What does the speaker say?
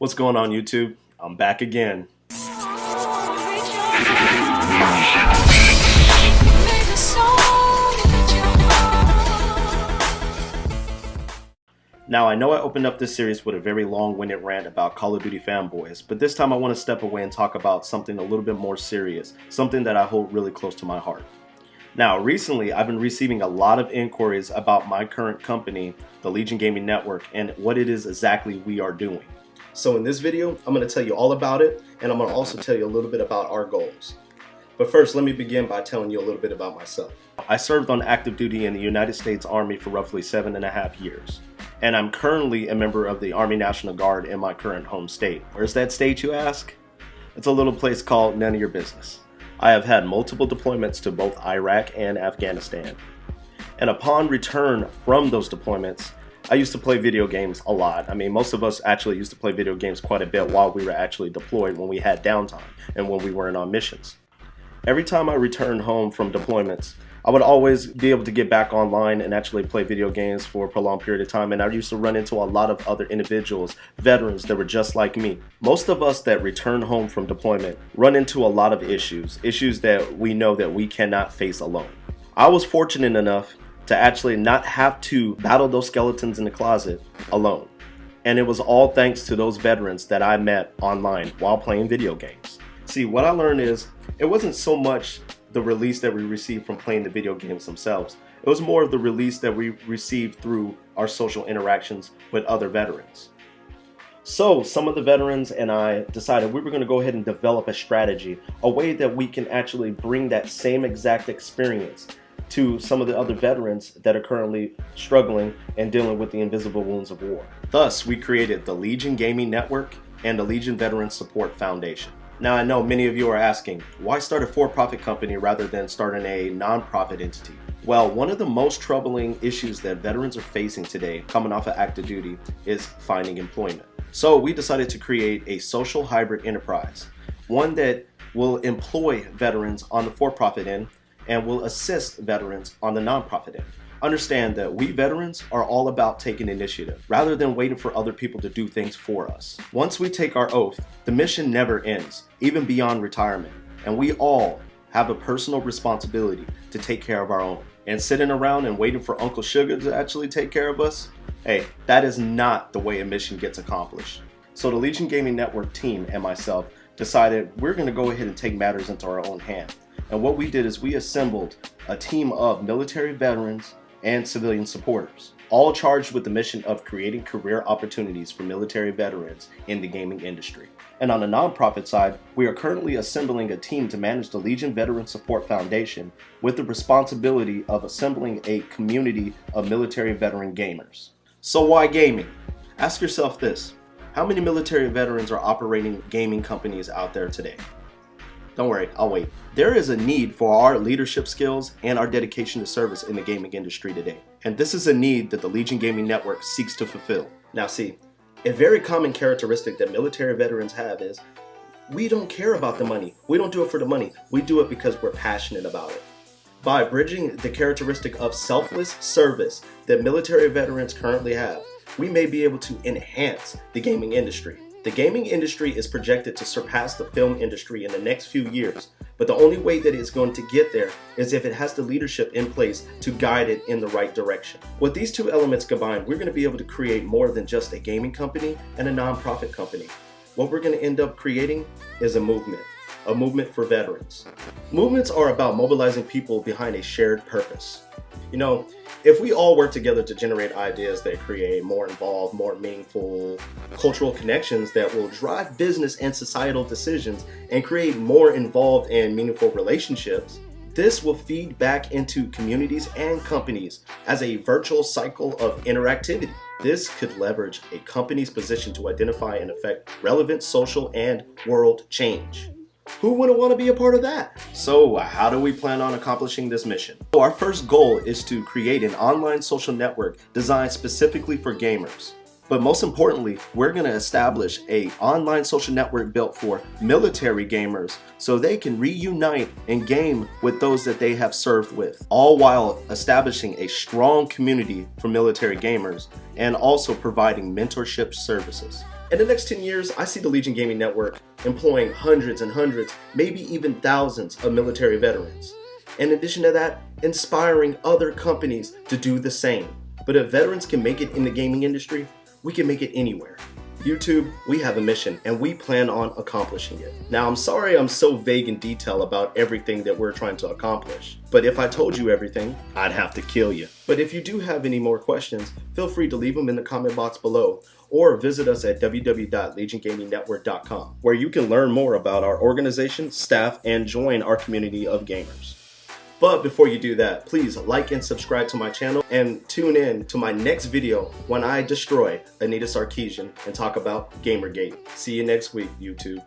What's going on, YouTube? I'm back again. Now, I know I opened up this series with a very long-winded rant about Call of Duty fanboys, but this time I want to step away and talk about something a little bit more serious, something that I hold really close to my heart. Now, recently, I've been receiving a lot of inquiries about my current company, the Legion Gaming Network, and what it is exactly we are doing. So in this video, I'm going to tell you all about it, and I'm going to also tell you a little bit about our goals. But first, let me begin by telling you a little bit about myself. I served on active duty in the United States Army for roughly 7.5 years. And I'm currently a member of the Army National Guard in my current home state. Where's that state, you ask? It's a little place called none of your business. I have had multiple deployments to both Iraq and Afghanistan. And upon return from those deployments, I used to play video games a lot. I mean, most of us actually used to play video games quite a bit while we were actually deployed, when we had downtime and when we weren't on missions. Every time I returned home from deployments, I would always be able to get back online and actually play video games for a prolonged period of time, and I used to run into a lot of other individuals, veterans that were just like me. Most of us that return home from deployment run into a lot of issues that we know that we cannot face alone. I was fortunate enough to actually not have to battle those skeletons in the closet alone, and it was all thanks to those veterans that I met online while playing video games. See, what I learned is, it wasn't so much the release that we received from playing the video games themselves. It was more of the release that we received through our social interactions with other veterans. So some of the veterans and I decided we were going to go ahead and develop a strategy, a way that we can actually bring that same exact experience to some of the other veterans that are currently struggling and dealing with the invisible wounds of war. Thus, we created the Legion Gaming Network and the Legion Veteran Support Foundation. Now, I know many of you are asking, why start a for-profit company rather than starting a non-profit entity? Well, one of the most troubling issues that veterans are facing today, coming off of active duty, is finding employment. So we decided to create a social hybrid enterprise, one that will employ veterans on the for-profit end and will assist veterans on the non-profit end. Understand that we veterans are all about taking initiative rather than waiting for other people to do things for us. Once we take our oath, the mission never ends, even beyond retirement. And we all have a personal responsibility to take care of our own. And sitting around and waiting for Uncle Sugar to actually take care of us, hey, that is not the way a mission gets accomplished. So the Legion Gaming Network team and myself decided we're going to go ahead and take matters into our own hand. And what we did is we assembled a team of military veterans and civilian supporters, all charged with the mission of creating career opportunities for military veterans in the gaming industry. And on the nonprofit side, we are currently assembling a team to manage the Legion Veteran Support Foundation with the responsibility of assembling a community of military veteran gamers. So why gaming? Ask yourself this: how many military veterans are operating gaming companies out there today? Don't worry, I'll wait. There is a need for our leadership skills and our dedication to service in the gaming industry today. And this is a need that the Legion Gaming Network seeks to fulfill. Now see, a very common characteristic that military veterans have is, we don't care about the money. We don't do it for the money. We do it because we're passionate about it. By bridging the characteristic of selfless service that military veterans currently have, we may be able to enhance the gaming industry. The gaming industry is projected to surpass the film industry in the next few years, but the only way that it's going to get there is if it has the leadership in place to guide it in the right direction. With these two elements combined, we're going to be able to create more than just a gaming company and a nonprofit company. What we're going to end up creating is a movement for veterans. Movements are about mobilizing people behind a shared purpose. You know, if we all work together to generate ideas that create more involved, more meaningful cultural connections that will drive business and societal decisions and create more involved and meaningful relationships, this will feed back into communities and companies as a virtual cycle of interactivity. This could leverage a company's position to identify and affect relevant social and world change. Who wouldn't want to be a part of that? So how do we plan on accomplishing this mission? So our first goal is to create an online social network designed specifically for gamers. But most importantly, we're going to establish an online social network built for military gamers so they can reunite and game with those that they have served with, all while establishing a strong community for military gamers and also providing mentorship services. In the next 10 years, I see the Legion Gaming Network employing hundreds and hundreds, maybe even thousands of military veterans. In addition to that, inspiring other companies to do the same. But if veterans can make it in the gaming industry, we can make it anywhere. YouTube, we have a mission and we plan on accomplishing it. Now, I'm sorry I'm so vague in detail about everything that we're trying to accomplish, but if I told you everything, I'd have to kill you. But if you do have any more questions, feel free to leave them in the comment box below or visit us at www.legiongamingnetwork.com, where you can learn more about our organization, staff, and join our community of gamers. But before you do that, please like and subscribe to my channel and tune in to my next video when I destroy Anita Sarkeesian and talk about Gamergate. See you next week, YouTube.